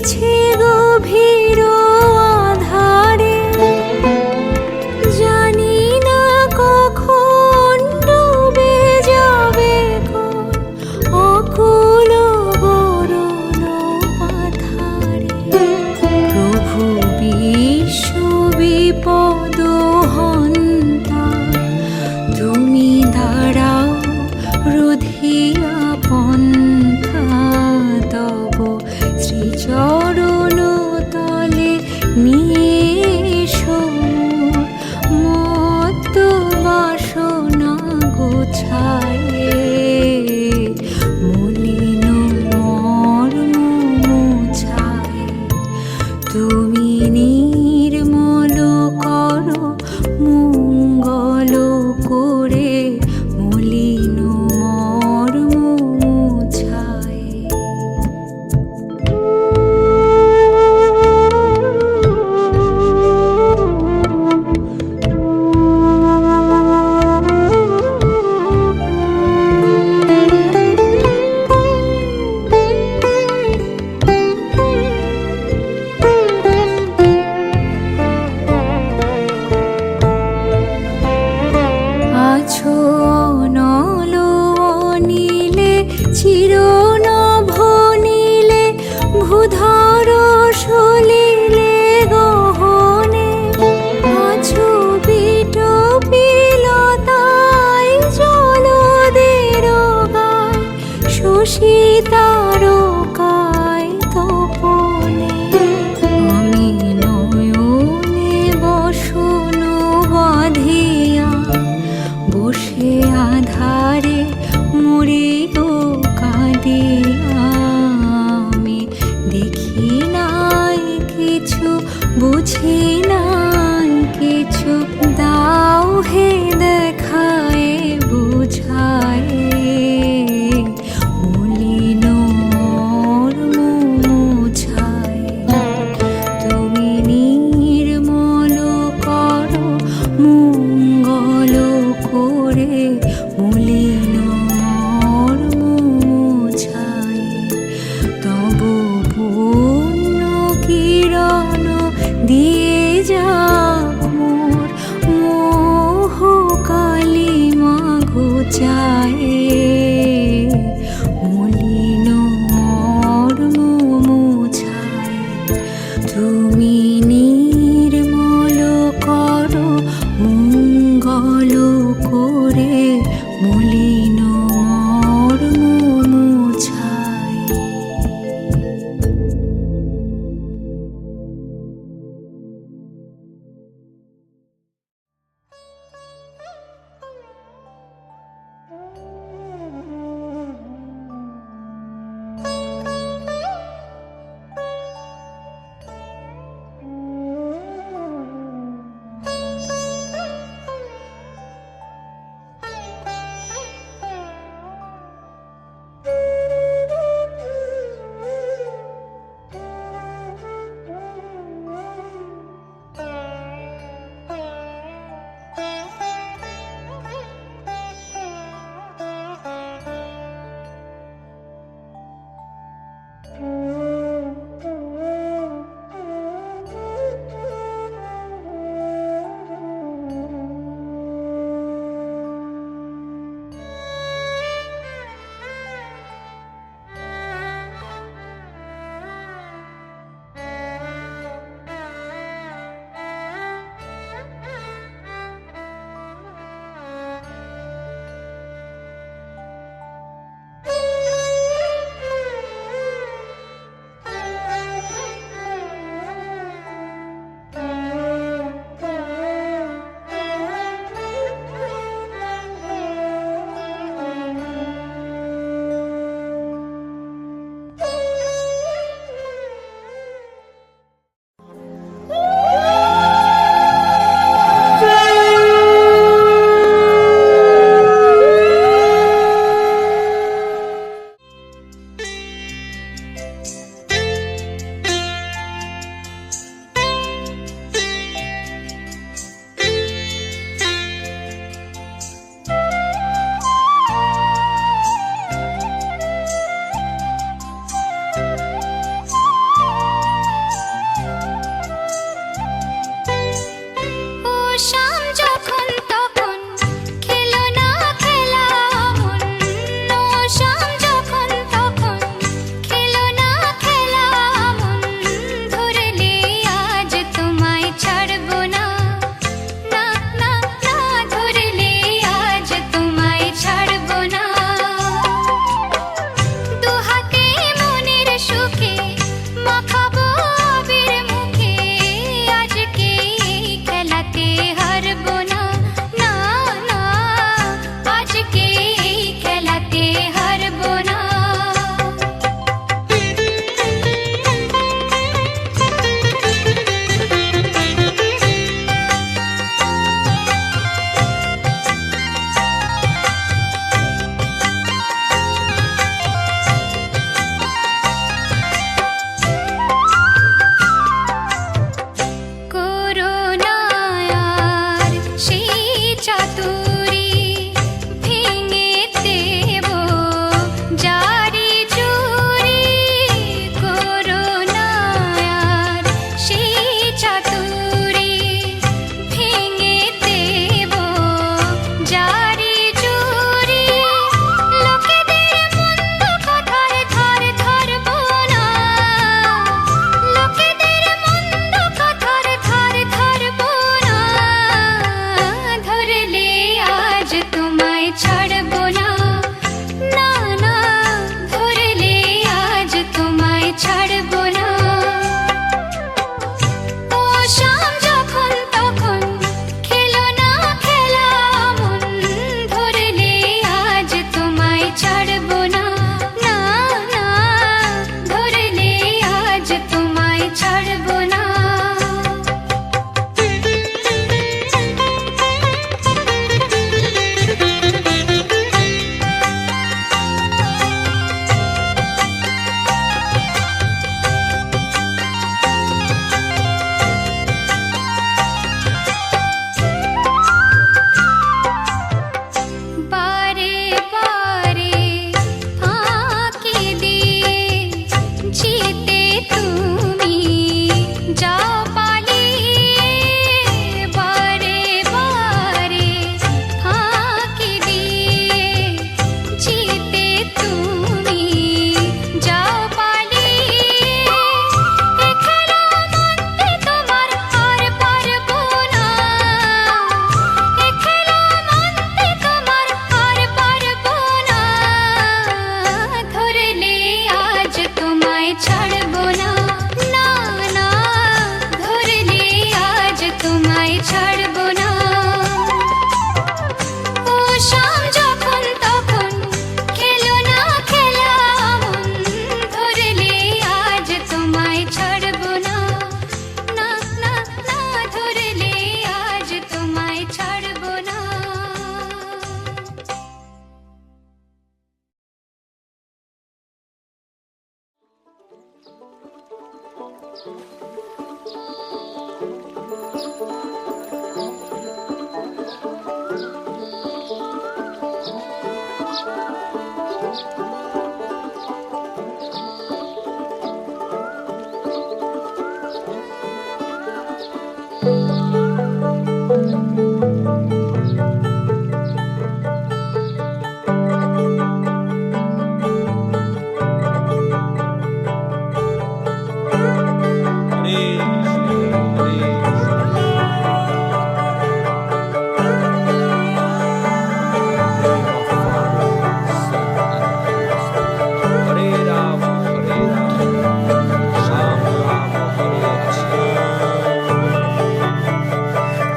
মিছে গভীর আধারে, জানি না কখন ডুবে যাবে কোন অকুল গরল পাথারে। প্রভু বিশ্ব বিপদ হন্তা, তুমি দাঁড়াও রোধিয়া পন্থা। তব শ্রীচরণ তলে নিয়ে এসো মত্ত বাসনা গোছায়ে। মলিন মর্ম মুছায়ে, তুমি নির্মল করো মঙ্গল করে। মলিন মর্ম মুছায়ে। আছো অনল নীলে চিরনভ নীলে, ভূধর সলিলে গহনে। আছো বিটপিলতায় জলদের গায়, শশী তারকায় তপনে। আমি নয়নে বসন বাঁধিয়া বসে আধারে মরে গো কাঁদিয়া। আমি দেখি নাই কিছু, বুঝি নাই কিছু, দাও হে দেখায় বুঝায়। মলিন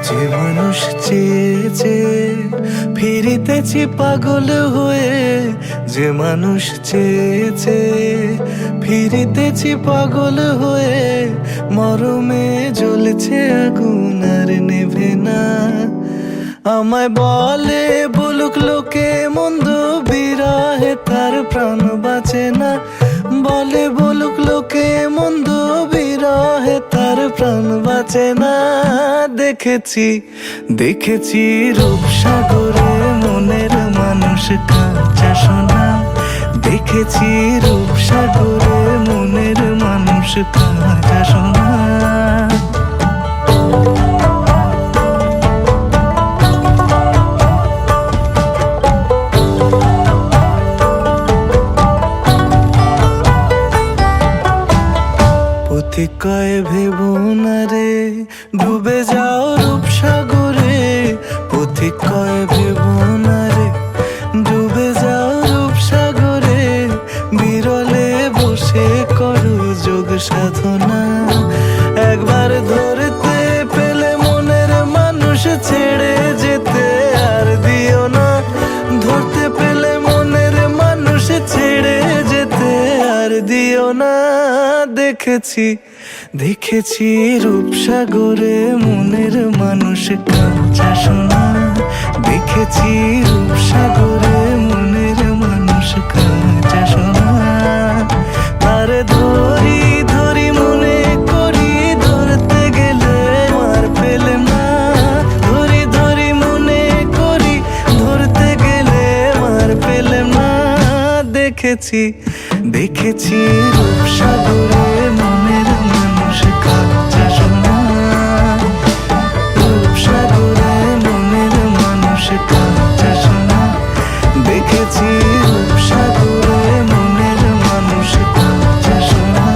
যে মানুষ চেয়েছে ফিরিতেছি পাগল হয়ে, যে মানুষ চেয়েছে ফিরিতেছি পাগল হয়ে, মরমে জ্বলছে আগুন আর নেভে না। আমায় বলে বলুক লোকে মন্দ, বিরহে তার প্রাণ বাঁচে না। বলে বলুক লোকে মন্দ, বিরহে তার প্রাণ বাঁচে না। দেখেছি দেখেছি রূপসাগরে মনের মানুষ কাঁচা সোনা। দেখেছি রূপসাগরে মনের মানুষ কাঁচা সোনা। কয় ভেবো না রে ডুবে যাও রূপসাগরে, পথিক কয় ভেবো না রে ডুবে যাও রূপসাগরে। বিরলে বসে করো যোগ সাধনা, একবার ধরতে পেলে মনের মানুষ ছেড়ে যেতে আর দিও না। ধরতে পেলে মনের মানুষ ছেড়ে যেতে আর দিও না। দেখেছি দেখেছি রূপসাগরে মনের মানুষ কাঁচা সোনা। দেখেছি রূপসাগরে মনের মানুষ কাঁচা সোনা। তার ধরি ধরি মনে করি, ধরতে গেলে মার ফেলে না। ধরি ধরি মনে করি, ধরতে গেলে মার ফেলে না। দেখেছি দেখেছি রূপসাগরে মনের মানুষ কাঁচা সোনা। রূপসাগরে মনের মানুষ কাঁচা সোনা। দেখেছি রূপসাগরে মনের মানুষ কাঁচা সোনা।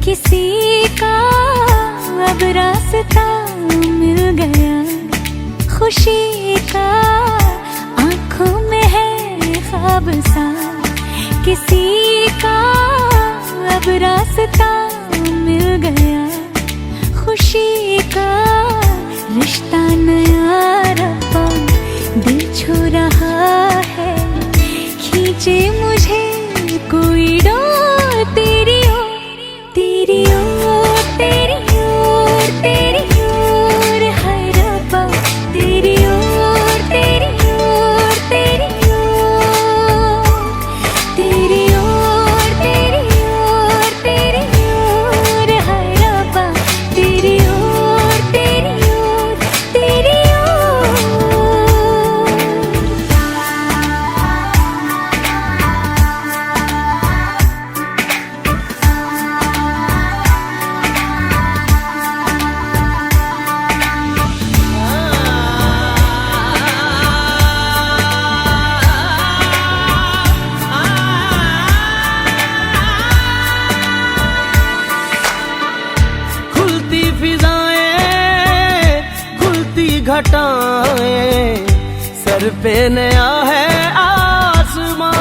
किसी का अब रास्ता मिल गया, खुशी का आँखों में है ख्वाब सा। किसी का अब रास्ता मिल गया, खुशी का रिश्ता नया रब्बा दिल छू रहा है, खींचे मुझे कोई डोर तेरी ओर, तेरी ओर, तेरी ओर, तेरी ओर, हाय रब्बा तेरी ओर, तेरी ओर, तेरी ओर, तेरी ओर, तेरी ओर, तेरी ओर, हाय रब्बा तेरी ओर, तेरी ओर, तेरी ओर। खुलती फिजाएं, खुलती घटाएं, सर पे नया है आसमां,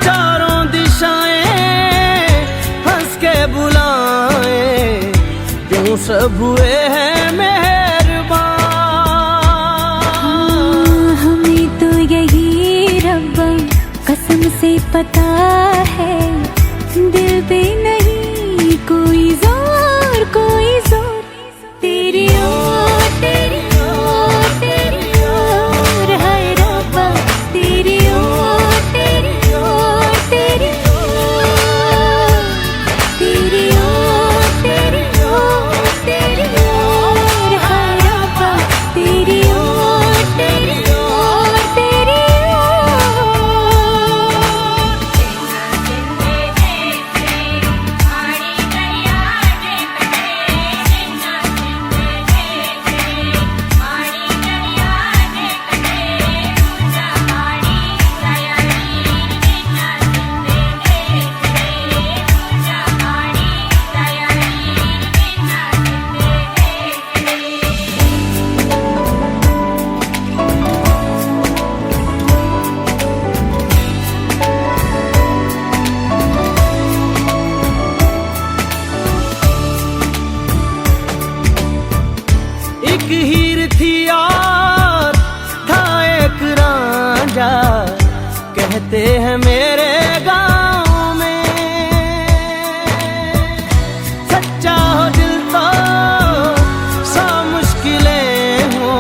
चारों दिशाएं हंस के बुलाएं, यूं सब हुए हैं मेहरबान। हमें तो यही रब्बा कसम से पता है, दिल पे नहीं कोई जोर, कोई जोर, तेरी ओर, तेरी ओर, तेरी ओर, हाय रब्बा तेरी ओर, तेरी ओर, तेरी ओर, तेरी ओर, तेरी ओर, तेरी ओर, हाय रब्बा तेरी ओर, तेरी ओर, तेरी ओर। एक हीर थी और था एक रांझा, कहते हैं मेरे गांव में, सच्चा हो दिल तो सा मुश्किलें हो,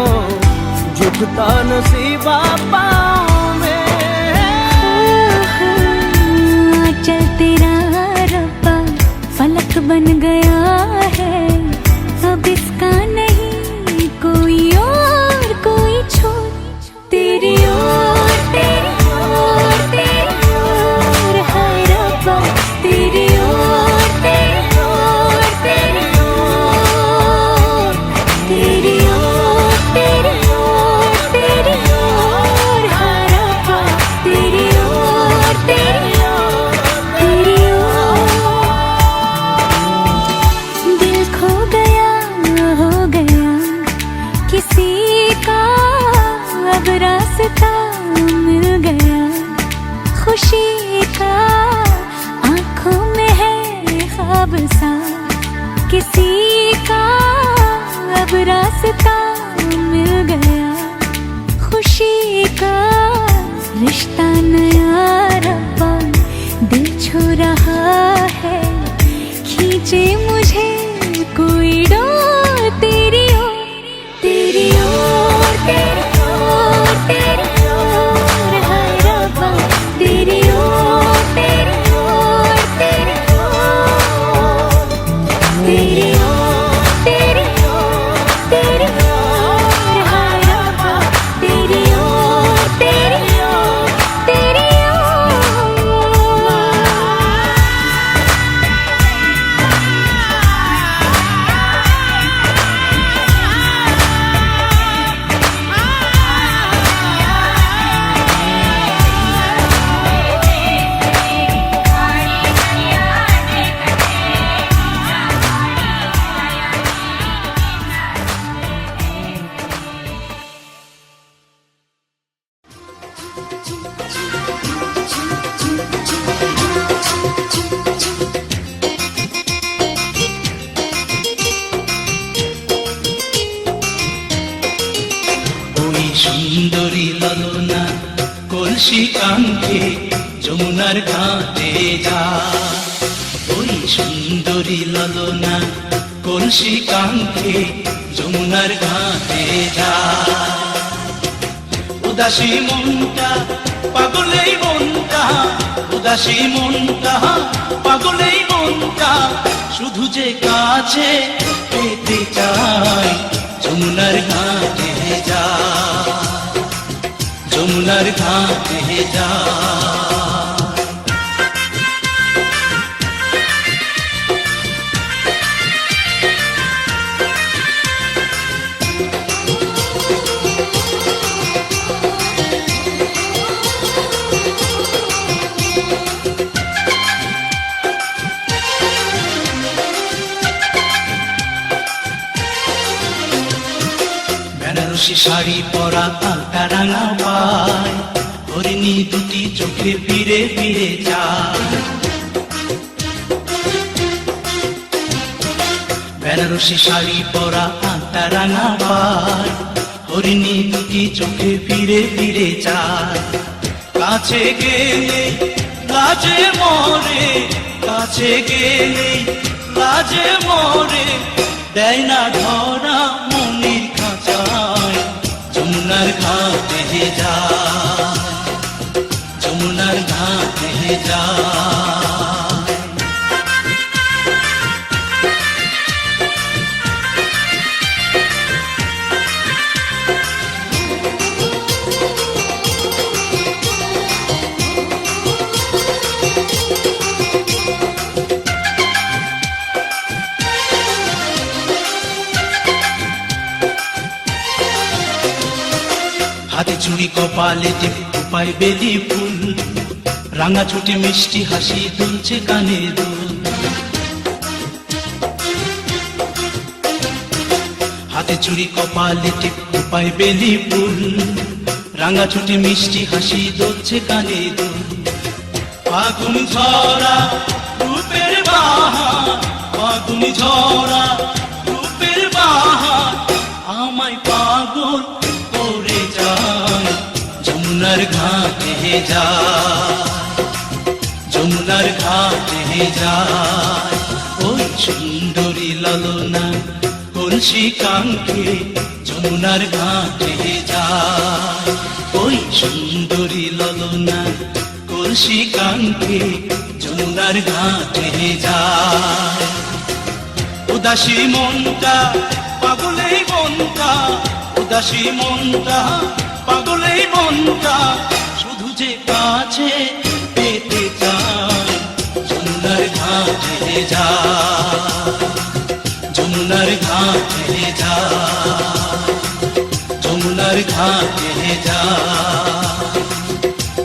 झुकता नसीबा पाँव में। चल तेरा रब्बा फलक बन गया है, अब इसका नहीं कोई और, कोई छोर, तेरी ओर, तेरी ओर, तेरी ओर, हाय रब्बा तेरी ओर, तेरी ओर, तेरी ओर, तेरी ओर, तेरी ओर, तेरी ओर, हाय रब्बा तेरी ओर, तेरी ओर, तेरी ओर। दिल खो गया, हो गया किसी का, अब रास्ता मिल गया, खुशी का आंखों में है ख्वाब सा, किसी का अब रास्ता मिल गया, खुशी का रिश्ता नया रब्बा दिल छू रहा है, खींचे मुझे कोई डोर तेरी ओर, तेरी ओर, तेरी ओर, तेरी ओर, हाय रब्बा तेरी ओर, तेरी ओर, तेरी ओर, तेरी ओर, तेरी ओर, तेरी ओर, हाय रब्बा तेरी ओर, तेरी ओर, तेरी ओर। কাঙ্ক্ষে যমুনার ঘাটে যায়। ওই সুন্দরী ললনা কলসি কাঙ্ক্ষে যমুনার ঘাটে যায়। উদাসী মনটা পাগলেই মনটা, উদাসী মনটা পাগলেই মনটা, শুধু যে কাছে পেতে চাই যমুনার ঘাটে যায়, যমুনার ঘাটে যায়। বেনারসি শাড়ি পরা আলতা রাঙা পায়, হরিণী দুটি চোখে ফিরে ফিরে যায়। বেনারসি শাড়ি পরা আলতা রাঙা পায়, হরিণী দুটি চোখে ফিরে ফিরে যায়। কাছে গেলে লাজে মরে, কাছে গেলে লাজে মরে, দেয় না ধরা মনির খাঁচায় যমুনার ঘাটে যায়, যমুনার ঘাটে যায়। হাতে চুড়ি কপালে টিপ উপায় বেলি ফুল, রাঙা ছুটে মিষ্টি হাসি দুলছে কানে দুল। হাতে চুড়ি কপালে টিপ উপায় বেলি ফুল, রাঙা ছুটে মিষ্টি হাসি দুলছে কানে দুল। ফাগুন ঝরা রূপের বাহার, ফাগুন ঝরা রূপের বাহার, আমায় পাগল করে যায় যমুনার ঘাটে যায়, যমুনার ঘাটে যায়। ওই সুন্দরী ললনা কলসি কাঙ্ক্ষে যমুনার ঘাটে যায়। ওই সুন্দরী ললনা কলসি কাঙ্ক্ষে যমুনার ঘাটে যায়। উদাসী মনটা পাগলেই মনটা, উদাসী মনটা পাগলেই মনটা, শুধু যে কাছে পেতে চায় যমুনার ঘাটে যায়, যমুনার ঘাটে যায়, যমুনার ঘাটে যায়,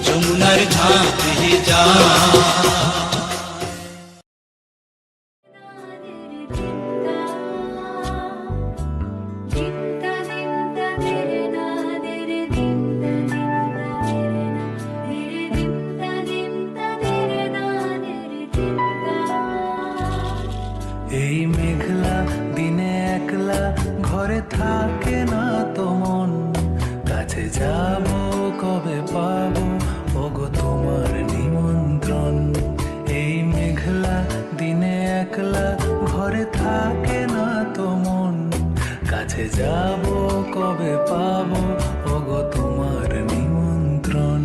যমুনার ঘাটে যায়। এই মেঘলা দিনে একলা ঘরে থাকে না তো মন, কাছে যাব কবে পাবো ওগো তোমার নিমন্ত্রণ। এই মেঘলা দিনে একলা ঘরে থাকে না তো মন, কাছে যাব কবে পাবো ওগো তোমার নিমন্ত্রণ।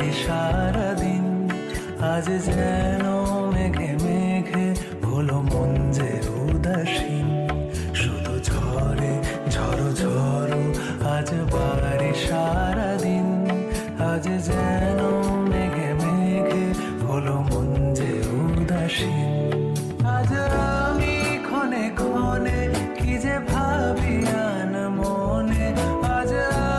পারি সারাদিন। আজ যেন মেঘে মেঘে হলো মন যে উদাসীন, শুধু ঝরে ঝড়ো ঝড়ো আজ বাড়ি সারাদিন। আজ যেন মেঘে মেঘে হলো মন যে উদাসীন। আজ আমি ক্ষণে ক্ষণে কি যে ভাবি আন মনে, আজ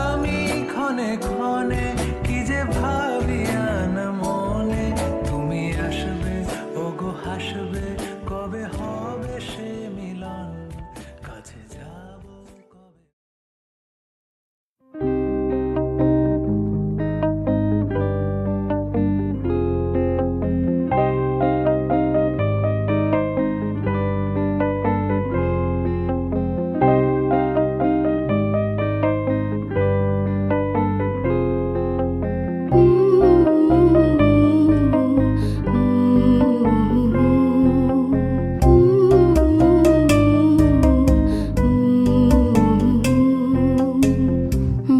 আমি ক্ষণে ক্ষণে কি যে ভাবি আন মনে। তুমি আসবে ওগো হাসবে, কবে হবে সে মিলন, কাছে যাব কবে।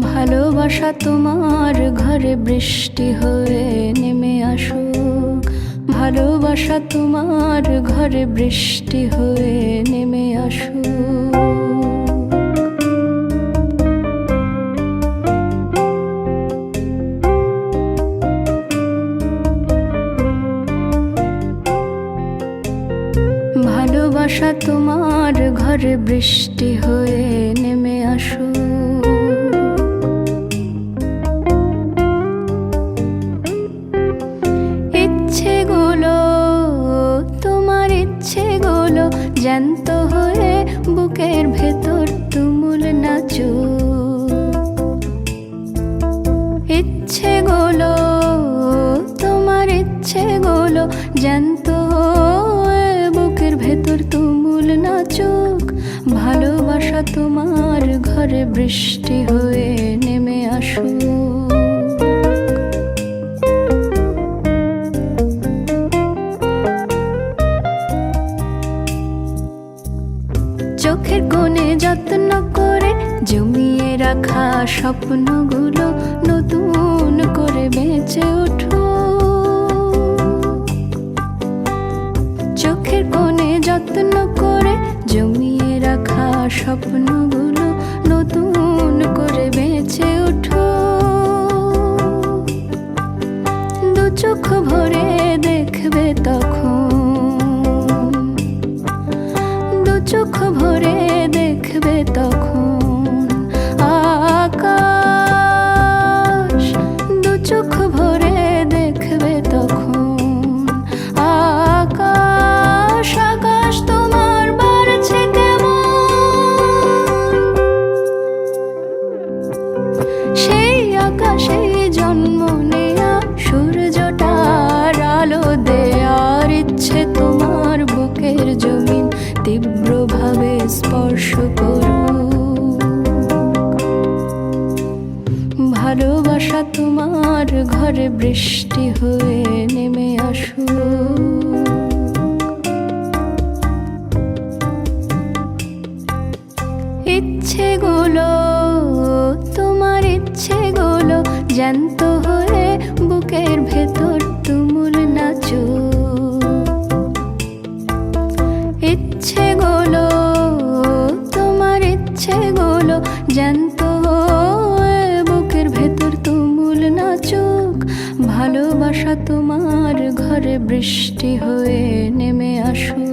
ভালোবাসা তোমার ঘরে বৃষ্টি হয়ে নেমে আসুক, ভালোবাসা তোমার ঘরে বৃষ্টি হয়ে নেমে আসুক। ভালোবাসা তোমার ঘরে বৃষ্টি হয়ে নেমে আসুক। ইচ্ছেগুলো তোমার ইচ্ছেগুলো জ্যান্ত হয়ে বুকের ভেতর তুমুল নাচুক। ইচ্ছেগুলো তোমার ইচ্ছেগুলো জ্যান্ত হয়ে বুকের ভেতর তুমুল নাচুক। ভালোবাসা তোমার ঘরে বৃষ্টি হয়ে নেমে আসুক। চোখের কোণে যত্ন করে জমিয়ে রাখা স্বপ্নগুলো নতুন করে বেঁচে ওঠো। চোখের কোণে যত্ন করে জমিয়ে রাখা স্বপ্নগুলো নতুন করে বেঁচে ওঠো। দু চোখ ভরে দেখবে তখন, দু চোখ ভরে দেখবে তখন আকাশ। দু চোখ ভরে দেখবে তখন আকাশ। আকাশ তোমার বাড়ছে কেমন, সেই আকাশে জন্ম নেয়া সূর্যটার আলো দেয়ার ইচ্ছে তোমার বুকের জমিন তীব্রভাবে স্পর্শ করুক। ভালোবাসা তোমার ঘরে বৃষ্টি হয়ে নেমে আসুক। ইচ্ছেগুলো তোমার ইচ্ছেগুলো জ্যান্ত হয়ে বুকের ভেতর তুমুল নাচুক। ইচ্ছেগুলো তোমার ইচ্ছেগুলো জ্যান্ত হয়ে বুকের ভেতর তুমুল নাচুক। ভালোবাসা তোমার ঘরে বৃষ্টি হয়ে নেমে আসুক।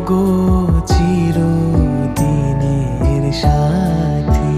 গো চিরদিনের সাথী।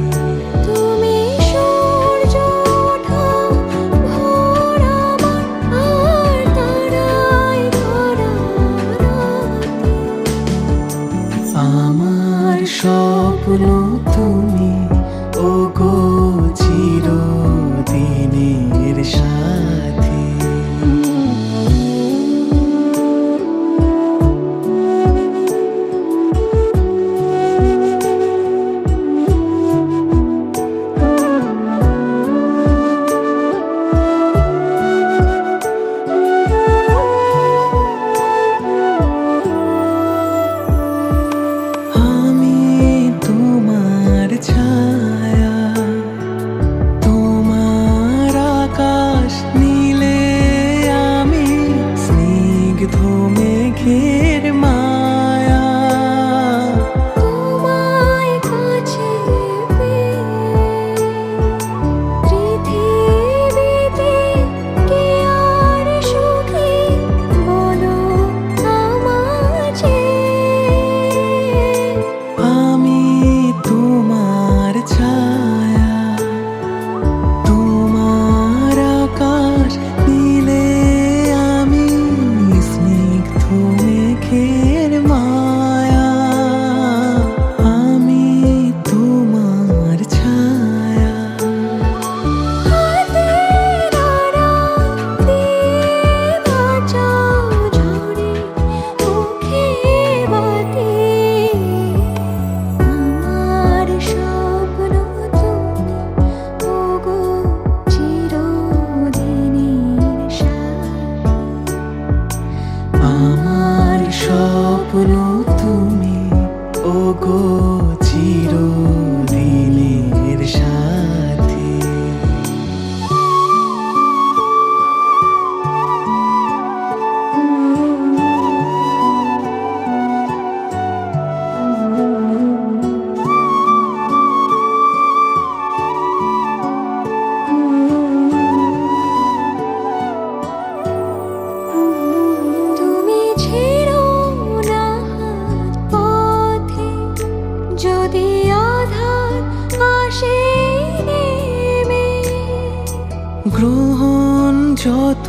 যত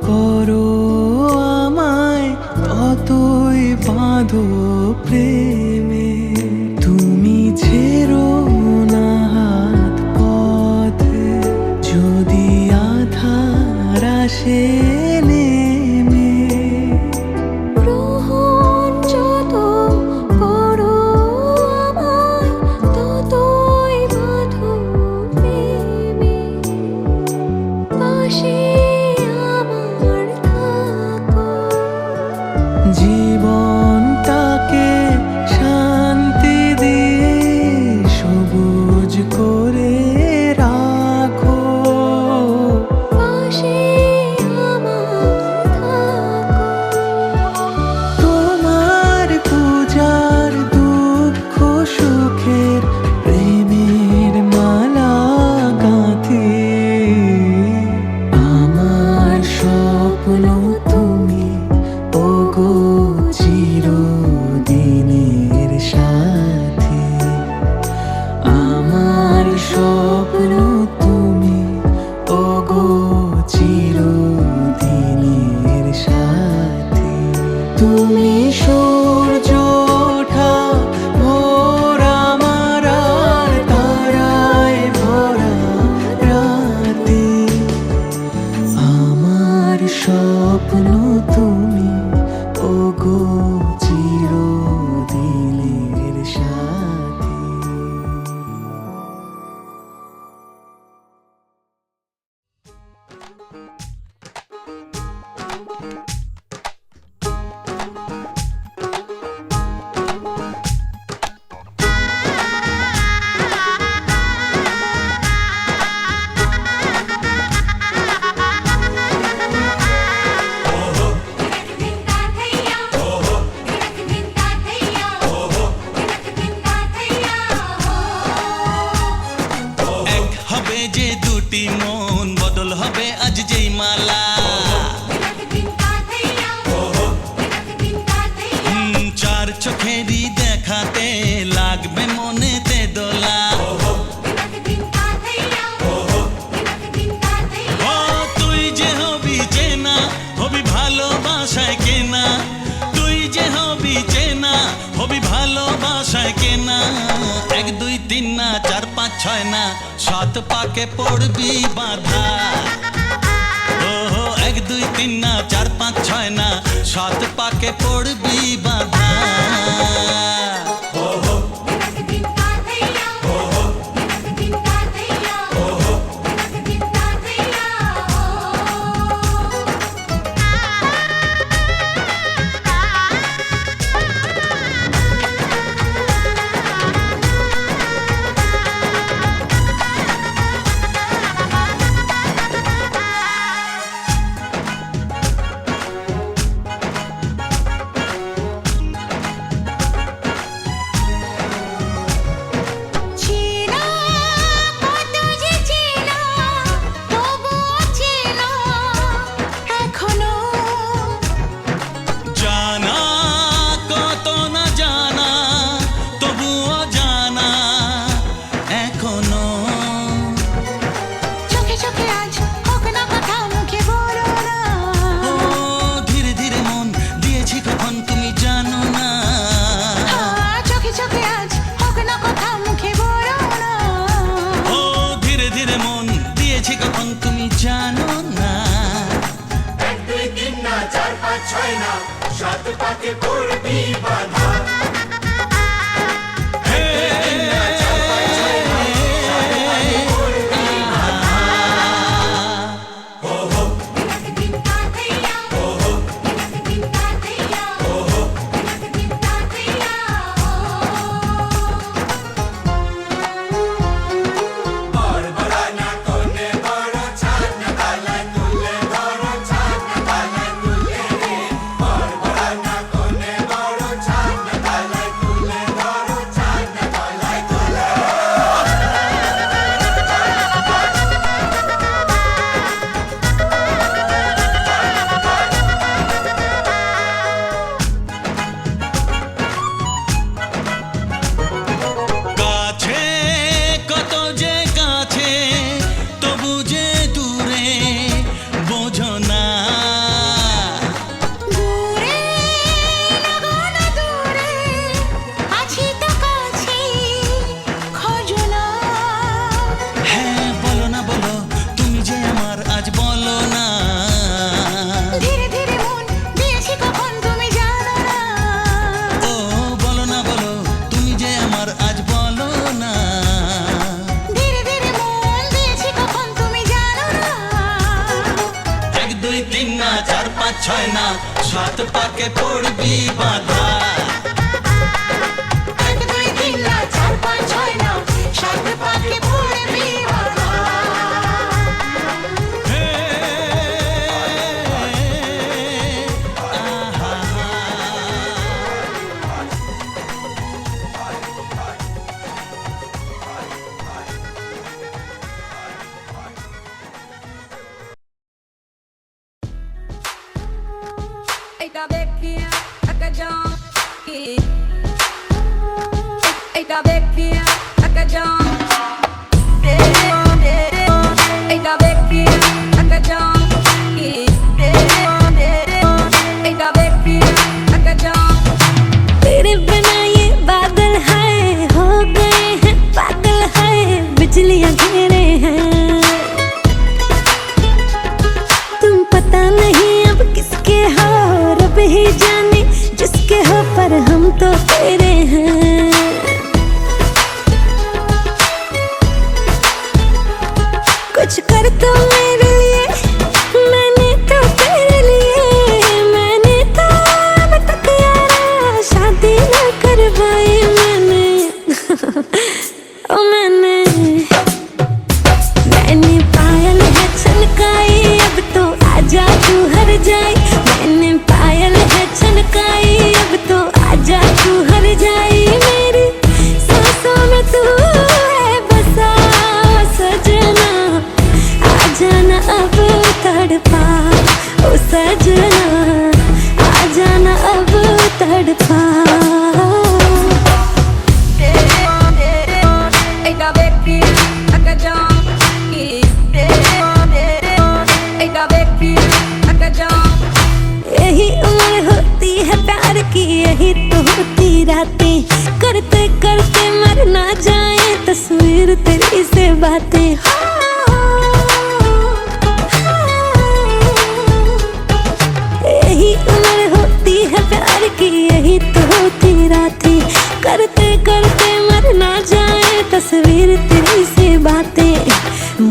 করো আমায় ততই বাঁধো প্রেমে। তুমি ছেড়ো না হাত পথে যদি আধার আসে নেমে। গ্রহণ যত করো আমায় ততই বাঁধো প্রেমে। পাশে আমার থাকো, জীবনটাকে শান্তি দিয়ে সবুজ করে রাখো। পাশে আমার থাকো। তোমার পূজার দুঃখ সুখের প্রেমের মালা গাঁথি। আমার স্বপ্ন তুমি ওগো চিরদিনের সাথী। আমার স্বপ্ন তুমি ওগো চিরদিনের সাথী। তুমি সূর্য ওঠা ভোর আমার আর তারায় ভরা রাতে। আমার স্বপ্ন তুমি ওগো চিরদিনের সাথী। এক হবে যে দুটি মন বদল হবে আজ যেই মালা। চার চোখেরই দেখাতে লাগবে মনেতে দোলা। ও তুই যে হবি চেনা হবি ভালোবাসায় কেনা। তুই যে হবি চেনা হবি ভালোবাসায় কেনা। এক দুই তিন না চার পাঁচ ছয় না সাত পাকে পড়বি বাঁধা। ও এক দুই তিন না চার পাঁচ ছয় না সাত পাকে পড়বি বাঁধা। ছয় না, সাত পাকে পড়বি বাধা। 1 2 3 না 4 5 6 না 7 পাকে পড়বি বাধা। Eita vecchia, accagion. Eita vecchia, accagion. Eita vecchia, accagion. Eita vecchia, accagion. तेरे बिना ये बादल है हो गए हैं पागल है बिजलियां घेरे हैं तुम पता नहीं अब किसके हो रब ही जाने जिसके हो पर हम तो तेरे हैं कुछ कर तो मेरे लिए मैंने तो तेरे लिए मैंने तो अब तक यारा शादी न करवाई मैंने ओ मैंने पायल है छनकाई अब तो आजा तू हर जाए मैंने पायल है छनकाई अब तो आजा तू हर जाए मेरी सांसों में तू है बसा सजना आ जाना अब तड़पा ओ सजना आ जाना अब तड़पा Eita vecchia, accagion. Eita vecchia, accagion. यही उम्र होती है प्यार की यही तो होती रातें करते करते मर ना जाए तस्वीर तेरी से बातें यही उम्र होती है प्यार की यही तो होती रातें करते करते मर ना जाए तस्वीर तेरी से बातें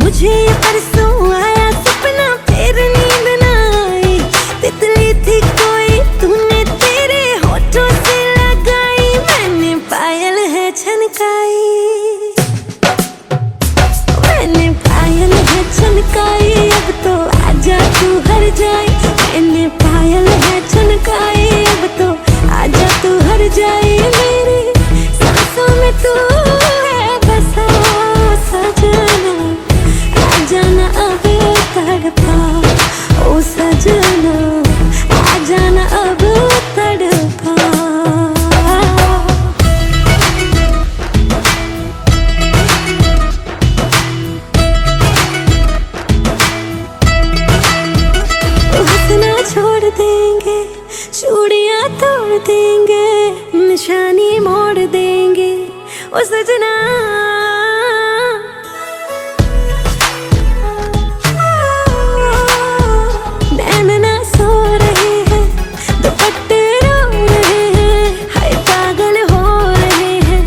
मुझे ये परसों आया सपना फिर नींद ना आई तितली थी कोई तूने तेरे होठों से लगाई मैंने पायल है छनकाई मैंने पायल है छनकाई अब तो आजा तू हर जाए मैंने पायल है छनकाई अब तो आजा तू हर जाए मेरी सांसों में तू है बसा सजना आ जाना अब तड़पा ओ सजना आ जाना अब तड़पा हंसना छोड़ देंगे चूड़ियां तोड़ देंगे निशानी मोड़ देंगे ओ सजना नैन ना सो रहे हैं दुपट्टे रो रहे हैं हाय पागल हो रहे हैं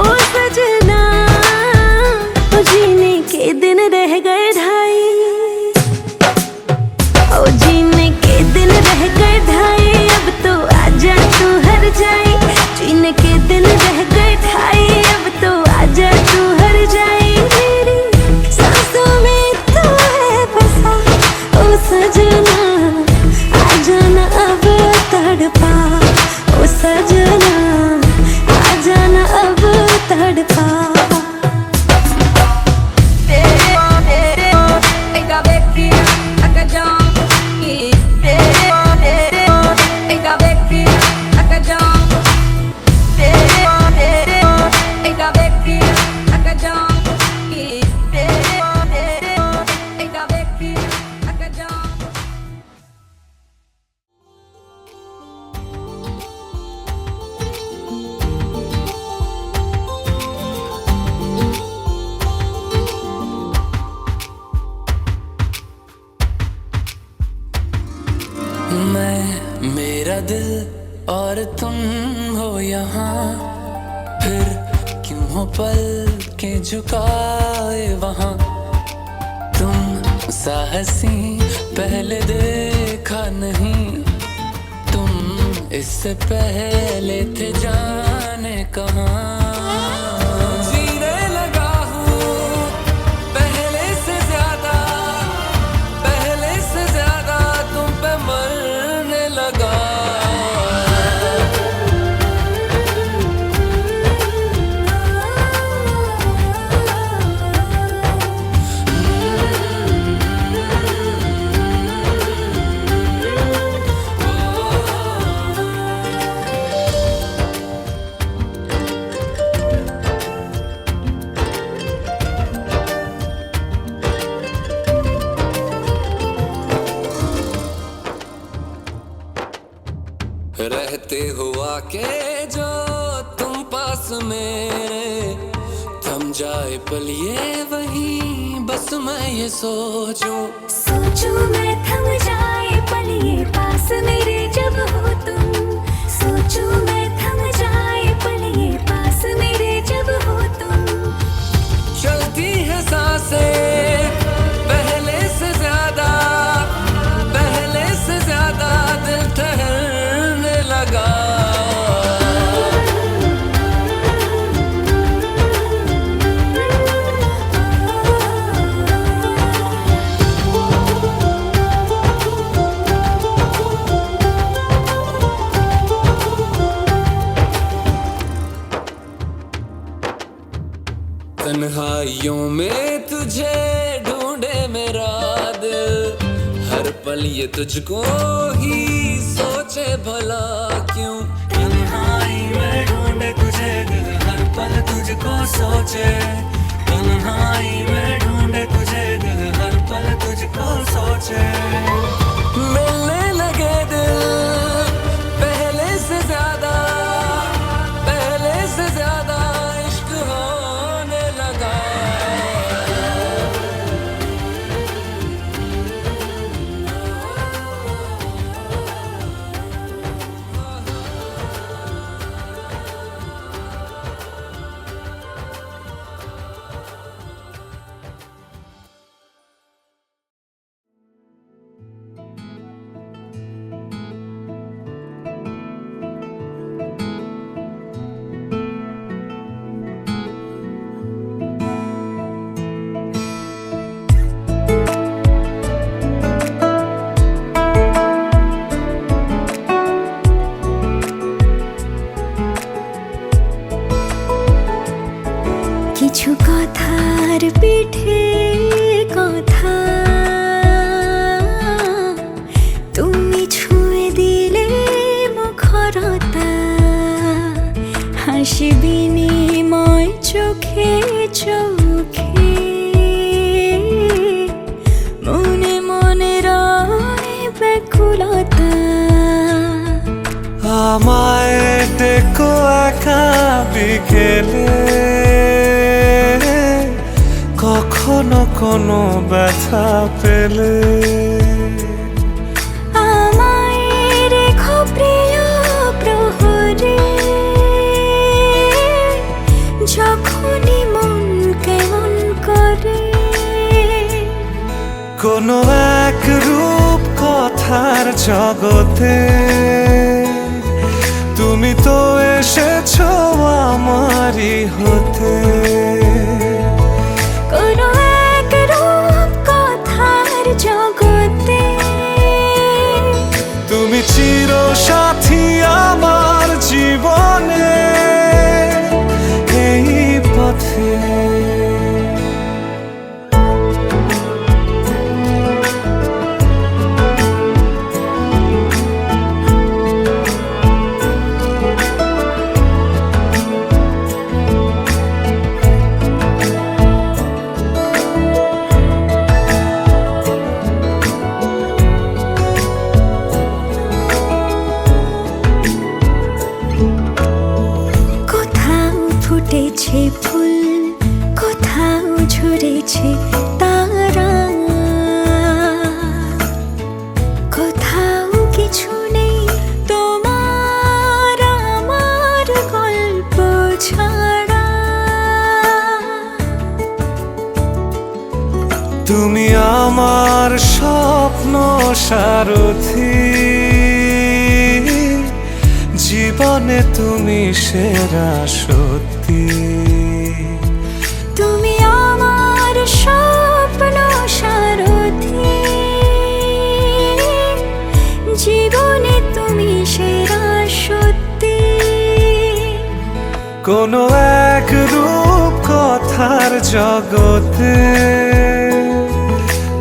ओ सजना ओ जीने के दिन रह गए ढाई ओ जीने के दिन रह गए ढाई अब तो आजा तू हर जाए जीने के दिन रह गए ढाई अब तो आजा तू हर जाए मेरी सांसों में तू है बसा ओ सजना आ जाना अब तड़पा ओ सजना आ जाना अब तड़पा Eita vecchia, accagion. Eita vecchia, accagion. Eita vecchia, accagion. Eita vecchia, accagion. मैं मेरा दिल और तुम हो यहाँ फिर क्यों हो पल के झुकाए वहाँ तुम साहसी पहले देखा नहीं इससे पहले थे जाने कहाँ। जीने लगा हूँ पहले से ज्यादा तुम पे मरने लगा। रहते हुआ के जो तुम पास मेरे, थम जाए पल ये वही बस मैं ये सोचूं मैं थम जाए पल ये पास मेरे जब हो तुम। सोचूं मैं थम जाए पल ये पास मेरे जब हो तुम। चलती है सांसें पहले से ज्यादा दिल ठहरने लगा। तन्हाइयों में तुझे ढूंढे मेरा दिल, हर पल ये तुझको ही सोचे भला क्यों। तन्हाई में ढूंढे तुझे दिल, हर पल तुझको सोचे। तन्हाई में ढूंढे तुझे दिल, हर पल तुझको सोचे। मिलने लगे दिल पहले से ज्यादा इश्क होने लगा। কিছু কথার পিঠে কথা তুমি ছুঁয়ে দিলে মুখরতা। হাসি বিনিময় চোখে চোখে মনে মনে রয় ব্যাকুলতা। আমায় দেখো একা বিকেলে, কখনো কোনো ব্যথা পেলে। আমায় রেখো প্রিয় প্রহরে, যখনই মন কেমন করে। কোনো এক রূপ কথার জগতে তুমি তো এসেছো আমারই হতে। কোনো এক রূপ কথার জগতে তুমি চির সাথী আমার জীবনে এই পথে। ফুটেছে ফুল, কোথাও ঝরেছে তারা, কোথাও কিছু নেই তোমার আমার গল্প ছাড়া। তুমি আমার স্বপ্ন সারথি, জীবনে তুমি সেরা সত্যি। তুমি আমার স্বপ্ন সারথি, জীবনে তুমি সেরা সত্যি। কোনো এক রূপ কথার জগতে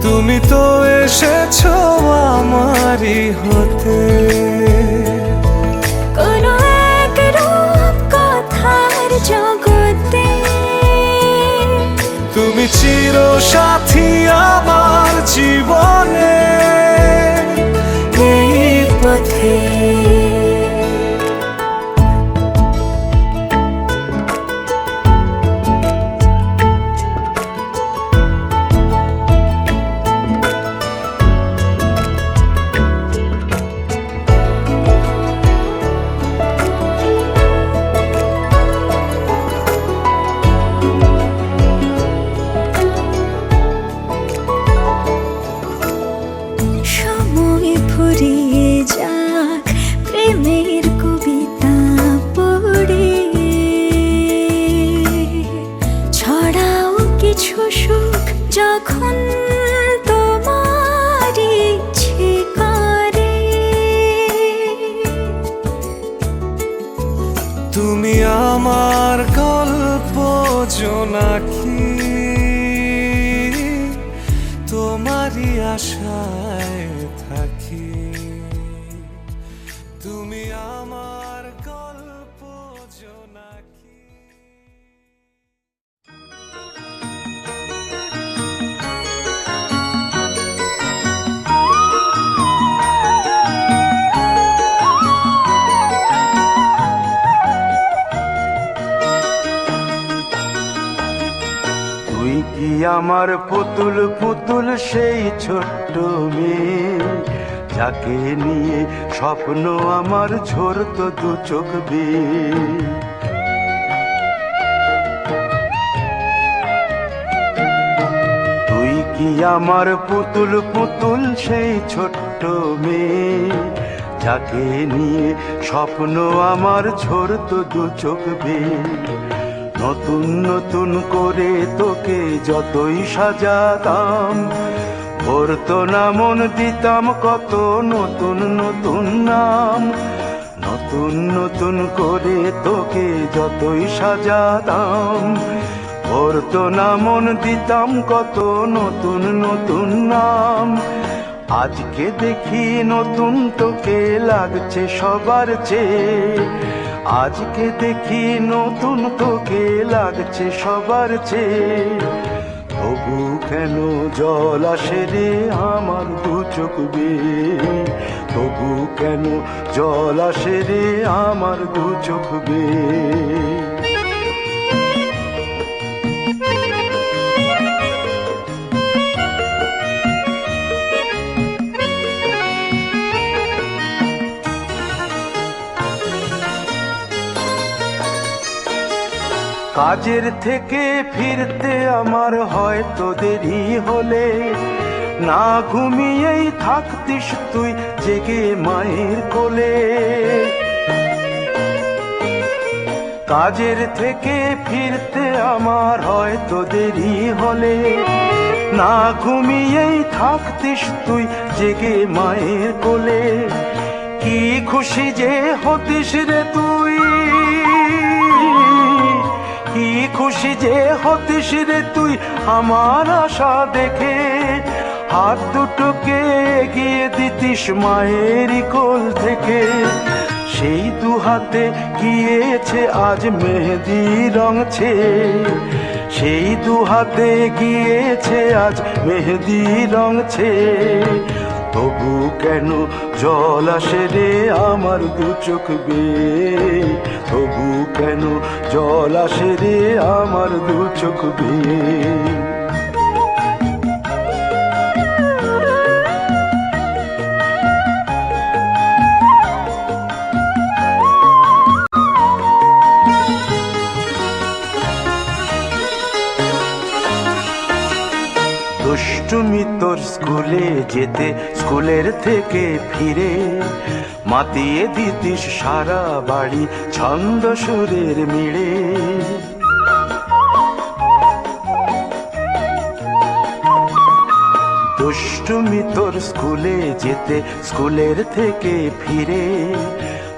তুমি তো এসেছো আমারই হতে। কোনো এক রূপ কথার জগতে তুমি চির সাথী আমার জীবনে এই পথে। সময় ফুরিয়ে যাক প্রেমের কবিতা পড়ে, ছড়াও কিছু সুখ যখন তোমার ইচ্ছে করে। তুমি আমার গল্প জোনাকি, তোমারই আশায় থাকি। তুমি আমার গল্প জোনাকি। তুই কি আমার পুতুল পুতুল সেই ছোট্ট মেয়ে, যাকে নিয়ে স্বপ্ন আমার ঝরতো দু চোখ বেয়ে। তুই কি আমার পুতুল পুতুল সেই ছোট্ট মেয়ে, যাকে নিয়ে স্বপ্ন আমার ঝরতো দু চোখ বেয়ে। নতুন নতুন করে তোকে যতই সাজাতাম, ভরতো না মন দিতাম কত নতুন নতুন নাম। নতুন নতুন করে তোকে যতই সাজাতাম, ভরতো না মন দিতাম কত নতুন নতুন নাম। আজকে দেখি নতুন তোকে লাগছে সবার চেয়ে, আজকে দেখি নতুন তোকে লাগছে সবার চেয়ে। তবু কেন জল আসে রে আমার দু চোখ বেয়ে, তবু কেন জল আসে রে আমার দু চোখ বেয়ে। কাজের থেকে ফিরতে আমার হয়তো দেরি হলে, না ঘুমিয়েই থাকতিস তুই জেগে মায়ের কোলে। কাজের থেকে ফিরতে আমার হয়তো দেরি হলে, না ঘুমিয়েই থাকতিস তুই জেগে মায়ের কোলে। কি খুশি যে হতিস রে তুই, কি খুশি যে হতিস রে তুই আমার আশা দেখে। হাত দুটোকে এগিয়ে দিতিস মায়েরই কোল থেকে, সেই দু হাতে গিয়েছে আজ মেহেদি রং ছেয়ে। সেই দু হাতে গিয়েছে আজ মেহেদি রং ছেয়ে। তবু কেন জল আসে রে আমার দু চোখ বেয়ে, তবু কেন জল আসে রে আমার দু চোখ বেয়ে। দুষ্টুমি তোর স্কুলে যেতে, স্কুলের থেকে ফিরে মাতিয়ে দিতিস সারা বাড়ি ছন্দ সুরের মিড়ে। দুষ্টুমি তোর স্কুলে যেতে, স্কুলের থেকে ফিরে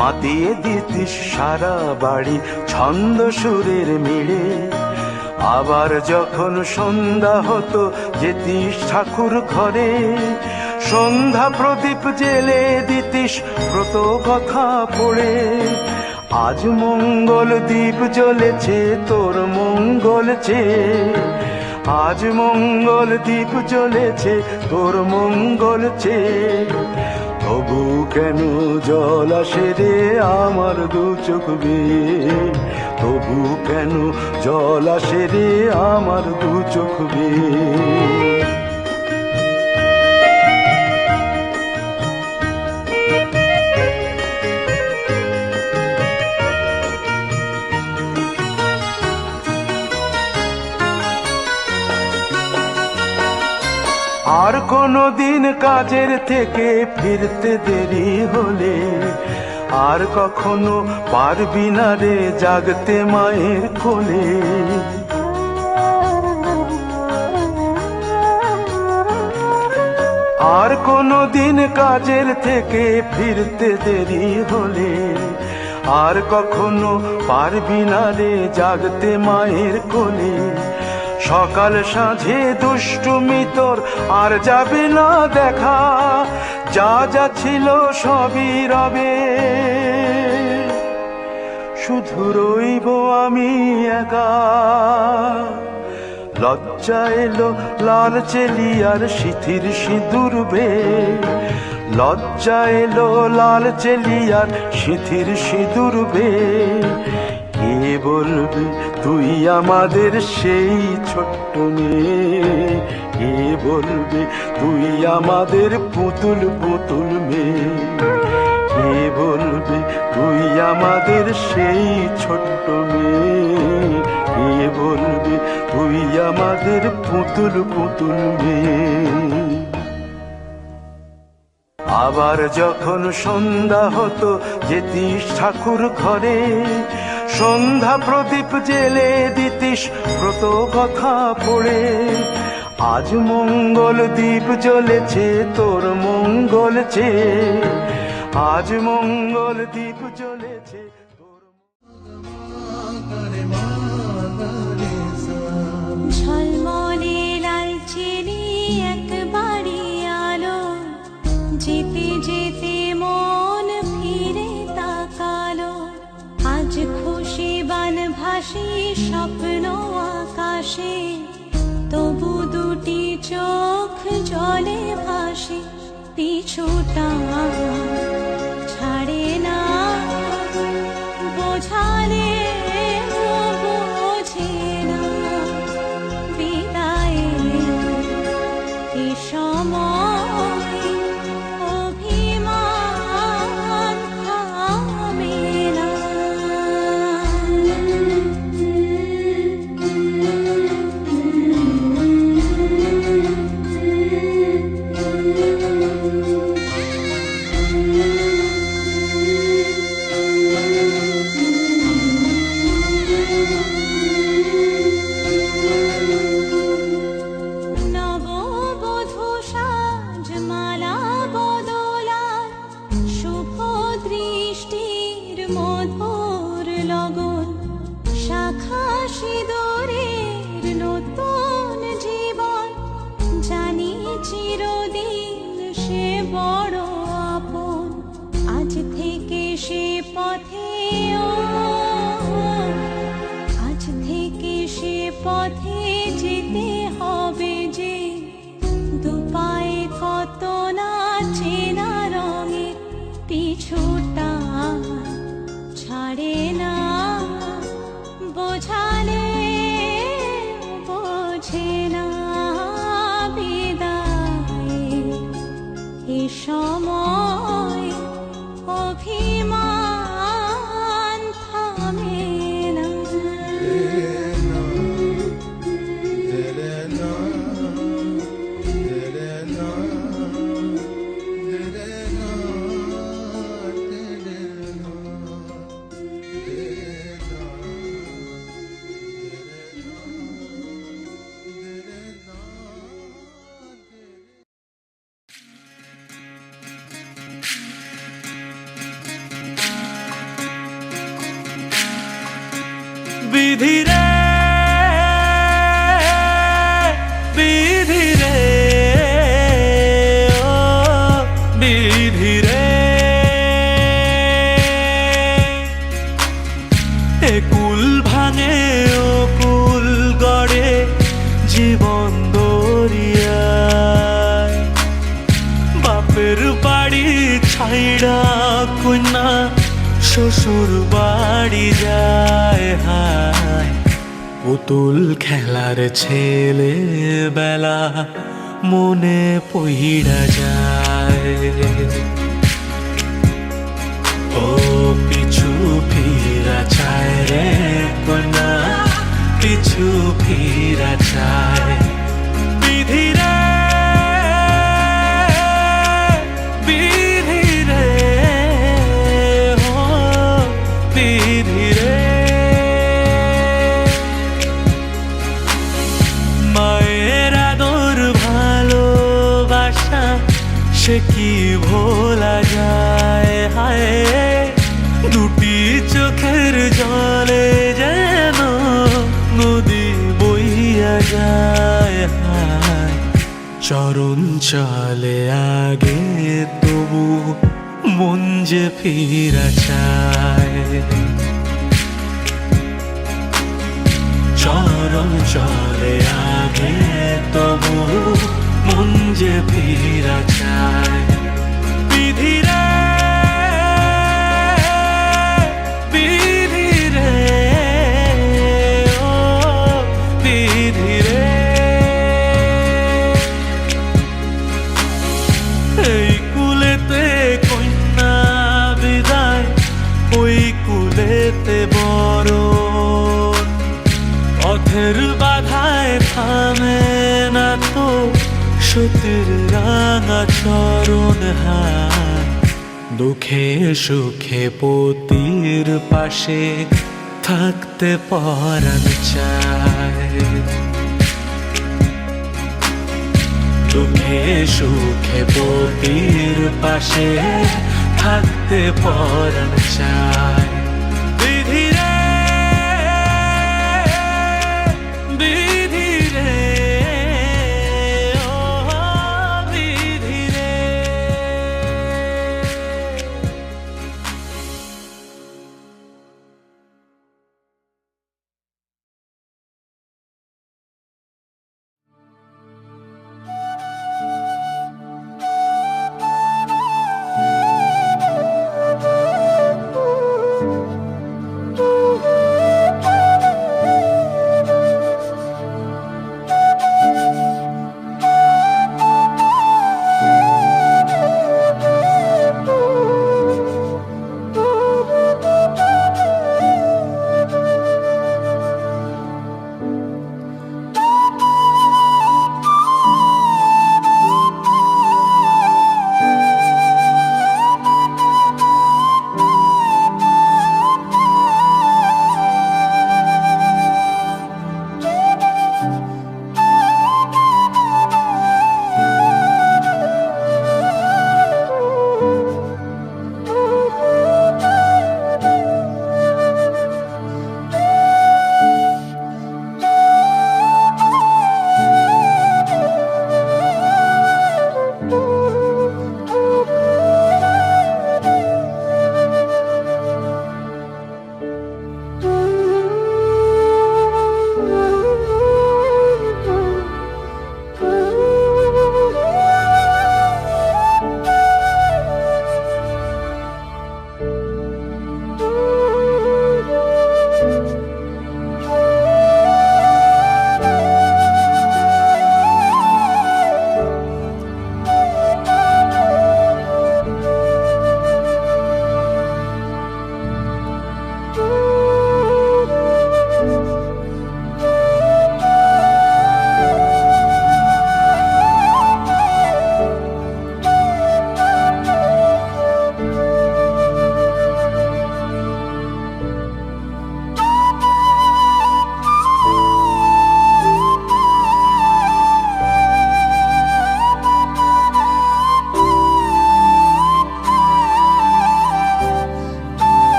মাতিয়ে দিতিস সারা বাড়ি ছন্দ সুরের মিড়ে। আবার যখন সন্ধ্যা হতো যেতিস ঠাকুর ঘরে, সন্ধ্যা প্রদীপ জেলে দিতিস ব্রত কথা পড়ে। আজ মঙ্গল দ্বীপ জ্বলেছে তোর মঙ্গল চেয়ে, আজ মঙ্গল দ্বীপ জ্বলেছে তোর মঙ্গল চেয়ে। তবু কেন জল আসে রে আমার দু চোখ বেয়ে, তবু কেন জল আসে রে আমার দু চোখ বেয়ে। আর কোনো দিন কাজের থেকে ফিরতে দেরি হলে, আর কখনো পারবি না রে জাগতে মায়ের কোলে। আর কোনো দিন কাজের থেকে ফিরতে দেরি হলে, আর কখনো পারবি না রে জাগতে মায়ের কোলে। সকাল সাঁঝে দুষ্টুমি তোর আর যাবে না দেখা, যা যা ছিল সবই রবে, শুধু রইব আমি একা। লজ্জা এলো লাল চেলিয়ার সিথির সিঁদুর বে, লজ্জা এলো লাল চেলিয়ার সিথির সিঁদুর বে। কে বলবে তুই আমাদের সেই ছোট্ট মেয়ে, কে বলবে তুই আমাদের পুতুল পুতুল মেয়ে, কে বলবে তুই আমাদের সেই ছোট্ট মেয়ে, কে বলবে তুই আমাদের পুতুল পুতুল মেয়ে। আবার যখন সন্ধ্যা হতো যেতিস ঠাকুর ঘরে, সন্ধ্যা প্রদীপ জেলে দিতিস ব্রত কথা পড়ে। আজ মঙ্গল দ্বীপ জ্বলেছে তোর মঙ্গল চেয়ে, আজ মঙ্গল দ্বীপ জ্বলেছে তোর। ঝলমলে লালচেলি এক বাড়ি আলো, যেতে যেতে মন ফিরে তাকালো। আজ খুশি বান ভাসি স্বপ্ন আকাশে, তবু দুটি চোখ জলে ভাসে। পিছুটা ছাড়ে না বোঝালে বোঝে না, বিদায়ের এ সময় অভিমান থামে না। বিধি রে, বিধি রে, ও বিধি রে। এ কুল ভাঙে ও কুল গড়ে জীবন দরিয়ায়, বাপের বাড়ি ছাইড়া কন্যা শ্বশুর বাড়ি যায়। হায় পুতুল খেলার ছেলে বেলা মনে পইড়া যায়। ও পিছু ফিরা চায় রে কন্যা, পিছু ফিরা চায়। বিধি রে, বিধি রে, ও বিধি রে। মায়ের আদর ভালোবাসা সে কি ভোলা যায়। হায় দুটি চোখের জলে যেন নদী বইয়া যায়। হায় চরণ চলে আগে তবু মন যে ফিরা চায়। চরণ চলে আগে তবু মন যে ফিরা চায়। বিধি রে, বিধি রে, ও বিধি রে। এই কুলেতে কন্যা বিদায়, ওই কুলেতে বরণ, পথের বাধায় থামে না তো সতীর রাঙা চরণ। হায় দুঃখে সুখে পতির পাশে থাকতে পরাণ চায়। দুঃখে সুখে পতির পাশে থাকতে পরাণ চায়। বিধি রে, বিধি রে, ও বিধি রে।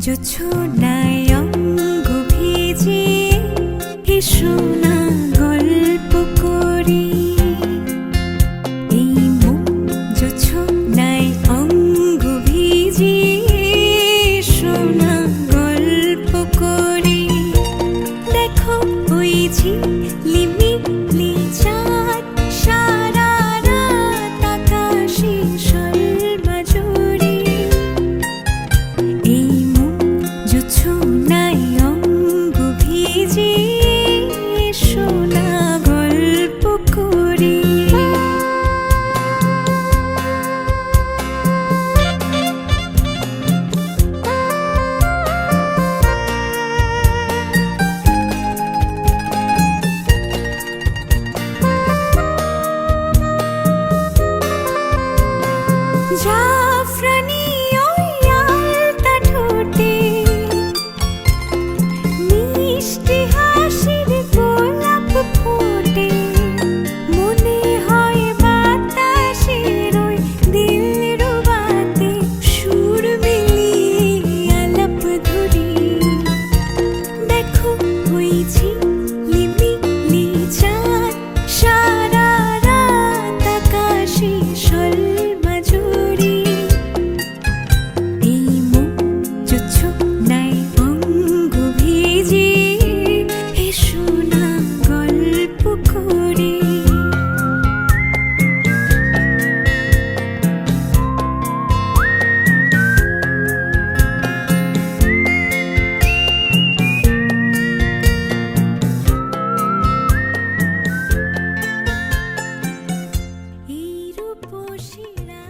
জোছনায় অঙ্গ ভিজিয়ে এসো না গল্প করি। এই মুখ জোছনায় অঙ্গ ভিজিয়ে এসো না গল্প করি। দেখো ওই ঝিলিমিলি চাঁদ সারা রাত আকাশে সর্বজুড়ে। এই মুখ জোছনায় অঙ্গ ভিজিয়ে এসো না গল্প করি। জাফরানি ওই আলতা ঠোঁটে মিষ্টি হাসির গোলাপ ফোটে। মনে হয় বাতাসের ওই দিলরুবাতে সুর মিলিয়ে আলাপ ধরি। দেখো ওই ঝিলিমিলি চাঁদ সারা রাত আকাশে সর্বজুড়ে। এই মুখ জোছনায় অঙ্গ ভিজিয়ে এসো না গল্প করি। এই রূপসীরা